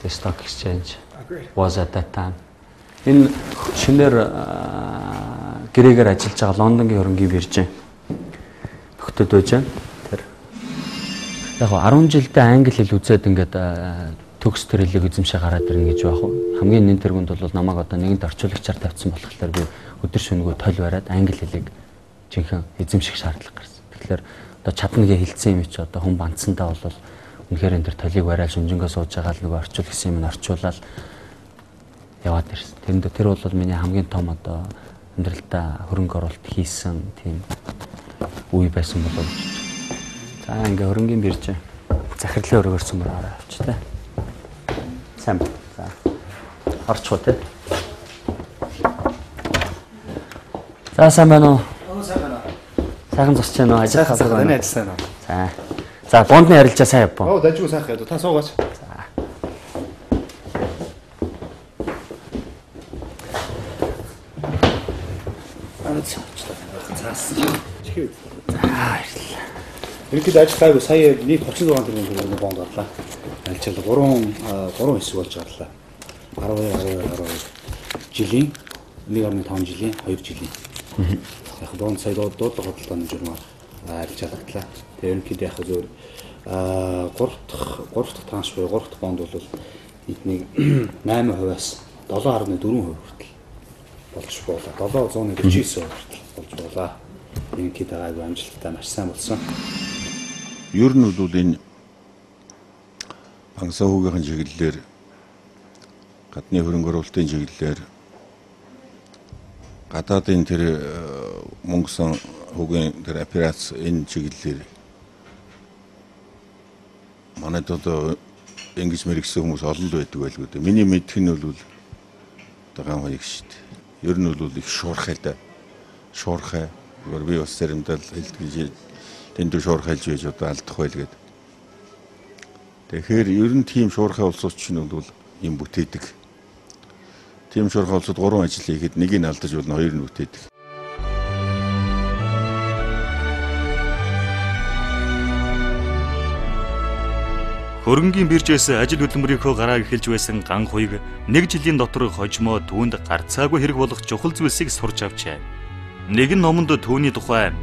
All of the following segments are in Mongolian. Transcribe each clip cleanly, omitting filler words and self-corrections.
the stock exchange was at that time. Энэ шинээр гэрээгээр ажиллаж байгаа Лондонгийн хөрөнгийн биржийн нөхдөд байж байна. Тэр яг 10 жилдээ англи хэл үзээд ингээд төгс төрөлийг эзэмшээ гараад ирнэ гэж байх. Хамгийн нэн тэргуунд бол намайг одоо нэгэнт орчуулагчаар тавьсан болохоор би өдөр шөнөгүй толь бариад англи хэлийг жинхэнэ эзэмших шаардлага гарсан. Тэгэхээр одоо чаднагийн хэлсэн юм чи одоо хүн бандсандаа бол үнэхээр энэ төр толийг бариад шүнжэнгөө сууж байгаа л нөгөө орчуулагсан юм орчуулаад яваад ирсэн. Тэр бол миний хамгийн том одоо амьдралдаа хөрөнгө оруулалт хийсэн тийм үе байсан болов. За ингээ хөрөнгөний бирж захирлын өрөөгөр сүмээр ороо авч таа. Сайн байна. За. Орчихоо тий. За сайн байна уу? Сайн байна. Сайхан зогсож байна уу? Ажил хасах байна. Ажил сайн уу? За. За бондны харилцаа сайн явбаа. Оо дажгүй сайхан яа. Та суугаач. За. Чихээ. Ерөнхийдөө ажил гайгүй сая нэг 36 тэрбум бонд гарлаа. Альчаал 3 хэсэг болж гарлаа. 12 жилийн 1.5 жилийн 2 жилийн. Яг бонд сая дуудлага хөдөлгөөний журмаар альчаалтлаа. Тэгээ ерөнхийдөө яг зөв 3 дахь транш буюу 3 дахь бонд бол нийтний 8%-аас 7.4% хүртэл болж болоо. 749% хүртэл болж болоо. Ерөнхийдөө гайгүй амжилттай маш сайн болсон. Ер нь бол энэ банк санхүүгийн чиглэлээр гадны хөрөнгө оруулалтын чиглэлээр гадаадын тэр мөнгө санхүүгийн тэр операц энэ чиглэлээр манайд одоо ингэж мэрэгсэн хүмүүс олон л байдаг байлгүй дээ. Миний мэдх нь бол дагаан хоёрыг шүү дээ. Ер нь бол их шуурхай да. Шуурхай. Би бас заримдаа хэлдэг тэнд шуурхайлж байж одоо алдах байл гэдэг. Тэгэхээр ер нь тийм шуурхай улсууд чинь бол юм бүтээдэг. Тийм шуурхай улсууд 3 ажил хийхэд нэгийг нь алдаж болно, 2 нь бүтээдэг. Хөрөнгийн биржээс ажил хөдөлмөрийнхөө гарааг эхэлж байсан Ган хуйг 1 жилийн дотор хожимоо түүнд гарцаагүй хэрэг болох чухал зүйлсийг сурч авчээ. Нэгэн номонд түүний тухай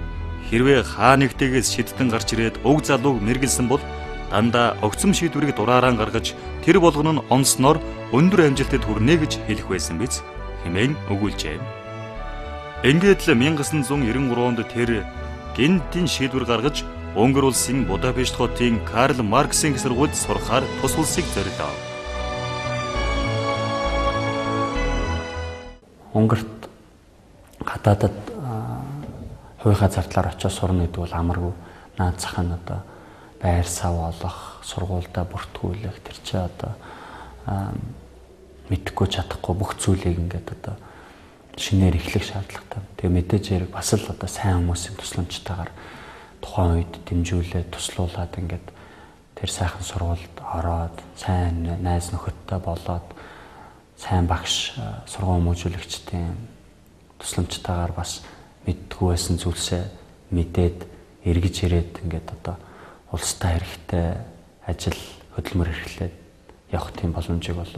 хэрвээ хаа нэгтээс шидтэн гарч ирээд уг залууг мэргэлсэн бол дандаа огцом шийдвэрийг дураараа гаргаж тэр болгоно нь онсноор өндөр амжилтад хүрнэ гэж хэлэх байсан биз хэмээн өгүүлжээ. Ингээд л 1993 онд тэр гинтийн шийдвэр гаргаж Унгар улсын Будапешт хотын Карл Марксийн сургуульд сурахаар тус улсыг зорилоо. Унгарт гадаадад хувийнхаа зардлаар очиж сурна гэдэг бол амаргүй. Наад зах нь одоо байр сав олох, сургуультай бүртгүүлэх тэр чи одоо мэдхгүй чадахгүй бүх зүйлийг ингээд одоо шинээр эхлэх шаардлагатай. Тэгээ мэдээж хэрэг бас л одоо сайн хүмүүсийн тусламжтайгаар тухайн үед дэмжүүлээд туслуулад ингээд тэр сайхан сургуульд ороод сайн найз нөхөдтэй болоод сайн багш сургууль хүмүүжүүлэгчдийн тусламжтайгаар бас мэддэггүй байсан зүйлсээ мэдээд эргэж ирээд ингээд одоо улстай хэрэгтэй ажил хөдөлмөр эрхлээд явах тийм боломжийг бол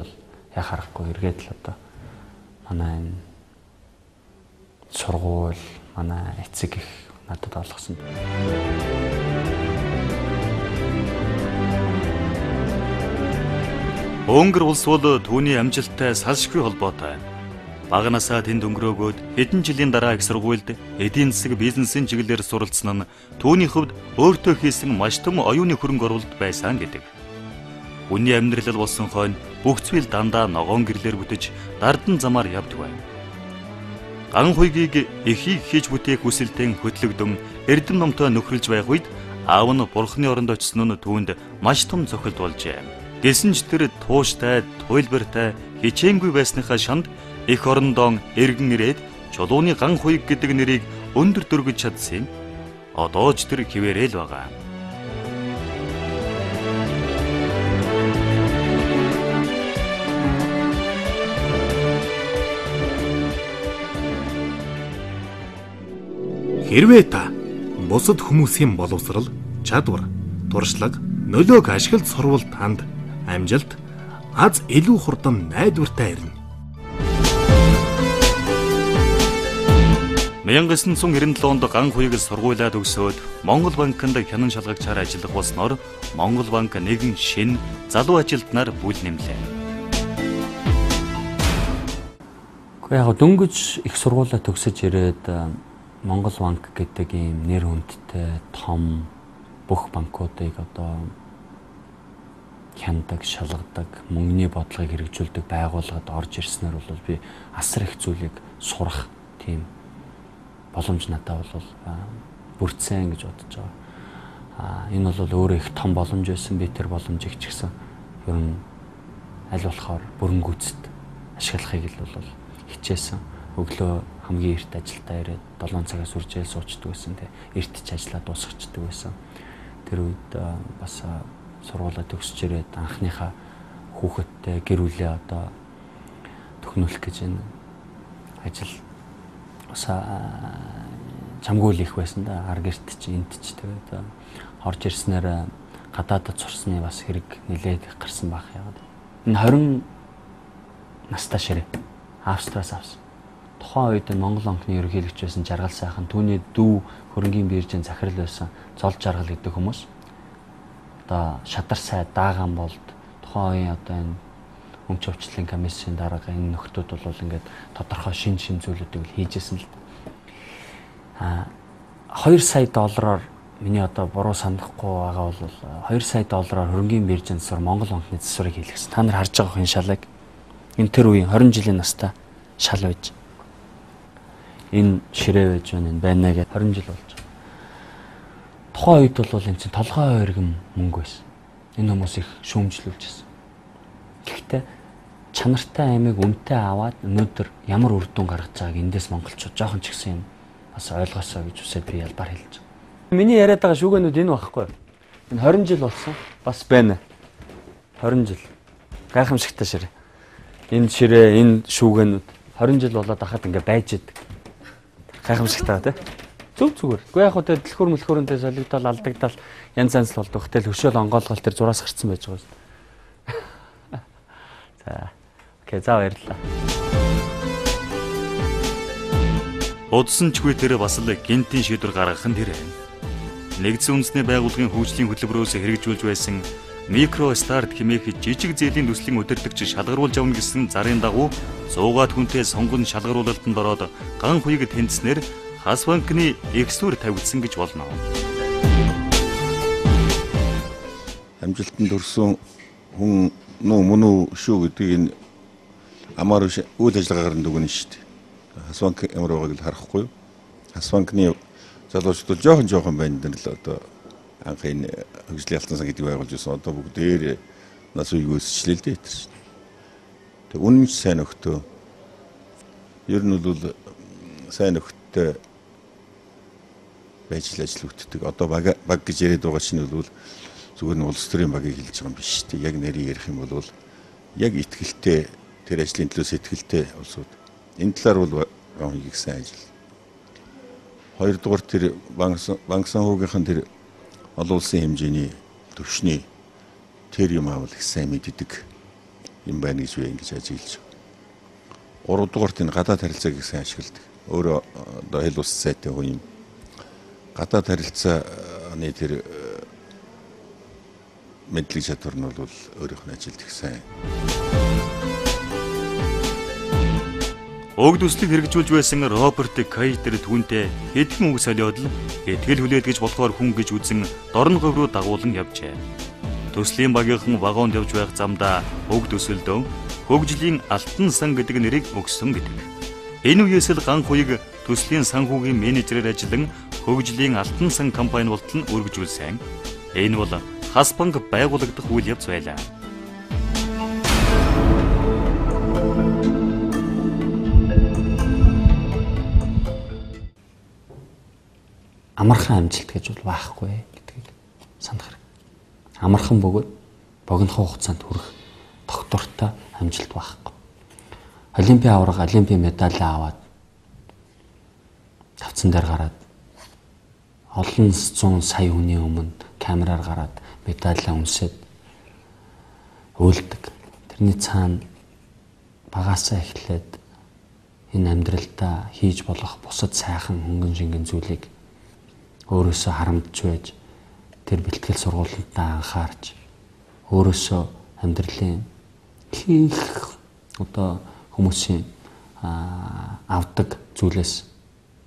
яа харахгүй эргээд л одоо манай энэ сургууль манай эцэг их надад олгосон. Унгар улс бол түүний амжилттай салшгүй холбоотой. Баганасаа тэнд өнгөрөөгөөд хэдэн жилийн дараа их сургуульд эдийн засаг бизнесийн чиглэлээр суралцсан нь түүний хувьд өөртөө хийсэн маш том оюуны хөрөнгө оруулалт байсан гэдэг. Үнний амьдрал болсон хойно бүх зүйл дандаа ногоон гэрлэр бүтэж дардан замаар явдаг байна. Ган хуйгийг эхийг хийж бүтээх хүсэлтэн хөтлөгдөн эрдэм номтой нөхрөлж байх үед аав нь бурхны оронд очсон нь түүнд маш том цохилт болжээ. Гэсэн ч тэр тууштай, туйлбартай, хичээнгүй байсныхаа шанд эх орондоо эргэн ирээд чулууны ган хуйг гэдэг нэрийг өндөр дөргөж чадсан. Одоо ч тэр хിവэрэл байгаа. Хэрвээ та бусад хүмүүсийн боловсрал, чадвар, туршлага, нөлөөг ашиглаж сурвал танд амжилт, аз илүү хурдан найдвартай ирнэ. 1997 онд ган хуйг сургуулаа төгсөөд Монгол банкнд хянан шалгагчаар ажиллах болсноор Монгол банк нэгэн шинэ залуу ажилтнаар бүл нэмлээ. Гэхдээ яг дөнгөж их сургуулаа төгсөж ирээд Монгол банк гэдэг ийм нэр хүндтэй том бүх банкуудыг одоо хяндаг, шалгадаг, мөнгөний бодлогыг хэрэгжүүлдэг байгууллагад орж ирснээр бол би асар их зүйлийг сурах тийм боломж надад бол бүрдсэн гэж бодож байгаа. Энэ бол өөрөө их том боломж байсан. Би тэр боломжийг ч гэсэн ер нь аль болохоор бүрэн гүйцэд ашиглахыг л бол хичээсэн. Өглөө хамгийн эрт ажилдаа ирээд 7 цагаас үржээл суучдаг байсан. Эрт ч ажиллаа дуусгачдаг байсан. Тэр үед бас сургуулаа төгсөж ирээд анхныхаа хүүхэдтэй гэр бүлээ одоо төхнүүлэх гэж энэ ажил чамгүй л их байсан да. Ар гэрт чи энт ч тэгээд орж ирснээр гадаадд сурсны бас хэрэг нэлээд их гарсан байх яагаад. Энэ 20 настай ширээ Австриас авсан. Тухайн үед Монгол банкны ерөнхийлөгч байсан Жаргал сайхан түүний дүү хөрөнгийн биржийн захирал байсан Зол Жаргал гэдэг хүмүүс. Одоо шадар сай дааган болд тухайн үеийн одоо энэ өмч өвчлөлийн комиссийн дарга энэ нөхдүүд бол ингээд тодорхой шин зүйлүүдийг л хийжсэн л. 2 сая доллараар миний одоо буруу санахгүй байгаа бол 2 сая доллараар хөрөнгийн биржийн засвар Монгол банкны засварыг хийлгэсэн. Та нар харж байгаа энэ шалыг. Энэ тэр үеийн 20 жилийн настай шал байж. Энэ ширээ байж байна, энэ байна гэдэг 20 жил болж байгаа. Тухайн үед бол энэ чинь толгой өргөм мөнгө байсан. Энэ хүмүүс их шүүмжлүүлжсэн. Гэхдээ чанартай аймыг үнэтэй аваад өнөөдөр ямар үр дүн гаргаж байгааг эндээс монголчууд жоохон ч гэсэн юм бас ойлгосоо гэж үсээд би ялбар хэлж байгаа. Миний яриад байгаа шүүгэнүүд энэ байхгүй. Энэ 20 жил болсон бас байна. 20 жил. Гайхамшигтай ширээ. Энэ ширээ, энэ шүүгэнүүд 20 жил болоод ахад ингээ байж идэг. Гайхамшигтай тий. Зүгээр. Гэхдээ яг хөө дэлхүр мөлхөөрөнтэй солигдол алдагдал янз янз л болдог. Тэгэл хөшөөл онгоолгол тэр зураас гарцсан байж байгаа шүү. За. Окей, за баярлалаа. Удсан ч үгүй тэр бас л гинтийн шийдвэр гаргах нь тэр. Нэгдсэн үндэсний байгууллагын хөгжлийн хөтөлбөрөөс хэрэгжүүлж байсан микро старт хэмээх жижиг зээлийн төслийн удирдагч шалгаруулж авна гэсэн зарын дагуу 100-аад хүнтэй сонгон шалгаруулалтанд ороод ган хуйг тэнцснээр Хас банкны эксүр тавигдсан гэж болно. Амжилтанд хүрсэн хүн мөн үү шүү гэдэг энэ амар үйл ажиллагаагаар дүгнэн шүү дээ. Хас банк ямар байгааг л харахгүй юу? Хас банкны залуучууд жоохон байна даа л одоо анх энэ хөгжлийн алтан сан гэдэг байгуулж байсан. Одоо бүгдээр нас үеийг өсчлээ л дээ тэр шүү. Тэг үнэн сайн өгтөө. Ер нь бол сайн өгтөө байж ажил үтдэг. Одоо баг гэж яриад байгаа чинь бол зүгээр нь улс төрийн багийг хэлж байгаа юм биш үү? Яг нэрийг ярих юм бол яг итгэлтэй тэр ажлын төлөө сэтгэлтэй улсууд. Энэ талаар бол их сайн ажил. Хоёрдугаар тэр банк санхүүгийнхэн тэр олон улсын хэмжээний төвшний тэр юм аавал их сайн мэддэг юм байна гэж би ингэж ажиглаж байгаа. Гуравдугаар тэр гадаад харилцааг их сайн ашигладаг. Өөрөө одоо хэл ус сайтай хүн юм. Гадаад харилцааны тэр мэдлэг чадвар нь бол өөрийнх нь ажилд их сайн. Уг төслийг хэрэгжүүлж байсан Роберт Кайтер түүнтэй хэдхэн үг солиод л итгэл хүлээд гэж болохоор хүн гэж үзэн дорн говь руу дагуулan явжээ. Төслийн багийнхан вагонд явж байх замдаа уг төсөлдөө хөгжлийн алтан сан гэдэг нэрийг өгсөн гэдэг. Энэ үеэс л ган хуйг төслийн санхүүгийн менежерээр ажиллан хөгжлийн алтан сан компани болтол нь өргөжүүлсэн. Энэ бол Хас банк байгуулагдах үйл явц байлаа. Амархан амжилт гэж бол байхгүй гэдгийг санах хэрэг. Амархан бөгөөд богинохон хугацаанд хүрэх тогтвортой амжилт байхгүй. Олимпийн аварга, олимпийн медаль аваад тавцан дээр гараад олон 100 сая хүний өмнө камераар гараад медаль унсаад уйлдаг. тэрний цаана багаасаа эхлээд энэ амьдралдаа хийж болох бусад сайхан хөнгөн шингэн зүйлийг өөрөөсөө харамдж байж тэр бэлтгэл сургуулиудаа анхаарч өөрөөсөө амьдралын хийх одоо хүмүүсийн авдаг зүйлээс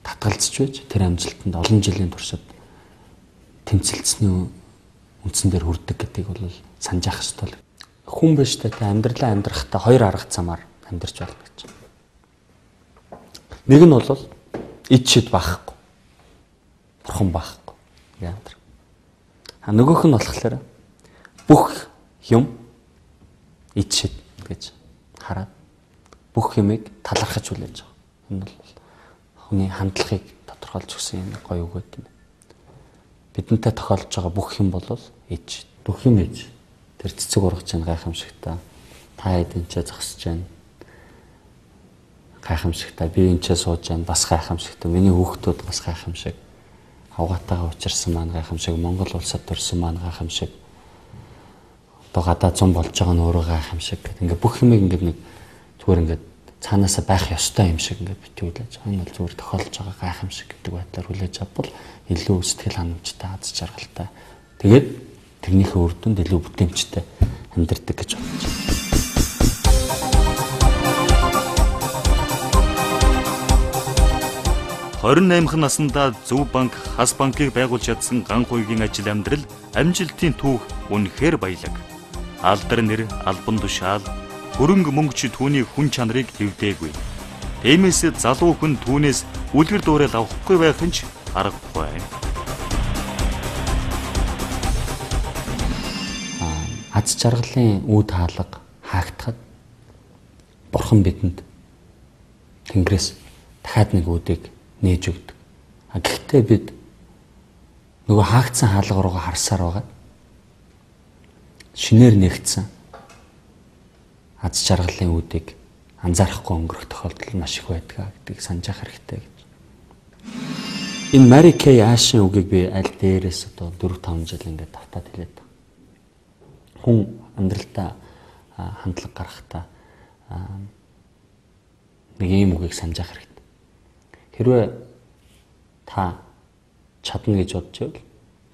татгалзч байж тэр амжилтанд олон жилийн туршид тэмцэлцсэний үндсэн дээр хүрдэг гэдгийг бол санаж ах ёстой л. Хүн биш та амьдралаа амьдрахтаа хоёр арга замаар амьдрч байна гэж. Нэг нь бол ичэд баахгүй. Бурхан баахгүй. Яадар. Нөгөөх нь болохоор бүх юм ичэд гэж хараад бүх юмыг талархаж хүлээж байгаа. Энэ бол хүний хандлагыг тодорхойлж өгсөн юм гоё үг гэдэг. Бидэнтэй тохиолдож байгаа бүх юм бол ич. Бүх юм ич. Тэр цэцэг ургаж байгаа гайхамшигтай. Та эдэнчээ зогсож байна. Гайхамшигтай. Би энэчээ сууж байна. Бас гайхамшигтай. Миний хүүхдүүд бас гайхамшиг. Авгаатайгаа учирсан маань гайхамшиг. Монгол улсад төрсэн маань гайхамшиг. Одоо гадаа зам болж байгаа нь өөрөө гайхамшиг гэдэг. Ингээ бүх юмыг ингээ нэг зүгээр ингээ цаанаасаа байх ёстой юм шиг ингээ битгий хүлээж байгаа. Энэ бол зүгээр тохиолж байгаа гайхамшиг гэдэг байдлаар хүлээж авбал илүү сэтгэл ханамжтай, аз жаргалтай. Тэгээд тэрнийхээ үр дүнд илүү бүтээмжтэй амьдардаг гэж бодож байна. «28 наснда Зөв банк, Хас банкыг байгуулж чадсан Ганх уйгийн ажил амьдрал амжилтын түүх үнэхээр баялаг. Алдар нэр, албан тушаал, хөрөнгө мөнгөч түүний хүн чанарыг хэвдээгүй. Тиймээс залуу хүн түүнээс үлгэр дуурайл авахгүй байх нь ч аргагүй. Аз жаргалын үд хаалга хаагдахад Бурхан бидэнд Тэнгэрээс дахиад нэг үдийг нээж өгдөг. Гэхдээ бид нөгөө хаагдсан хаалга руугаа харсаар байгаа. Шинээр нэгдсэн аз жаргалын үдийг анзаарахгүй өнгөрөх тохиолдол маш их байдаг гэдгийг санаж ах хэрэгтэй гэж. Энэ Мари Кей Ашийн үгийг би аль дээрээс одоо 4-5 жил ингээд татаад хэлээд байна. Хүн амьдралдаа хандлага гаргахтаа нэг юм үгийг санаж ах хэрэгтэй. Хэрвээ та чадна гэж бодож байвал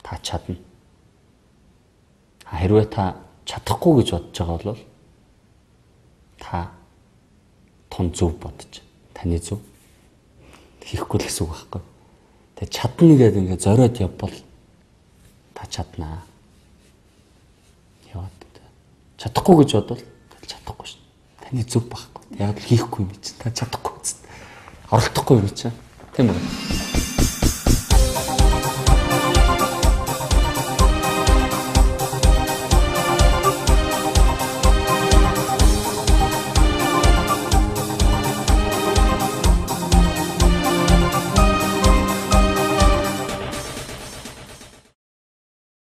та чадна. Хэрвээ та чадахгүй гэж бодож байгаа бол та тун зөв бодож таны зөв хийхгүй л гэсэн үг байхгүй. Тэгээ чадна гэдэг ингээд зориод явбал та чаднаа. Яваад чадахгүй гэж бодвол чадахгүй шин. Таны зөв байхгүй. Яг л хийхгүй юм чинь та чадахгүй гэсэн. Оролдохгүй юм чинь. Тийм үү?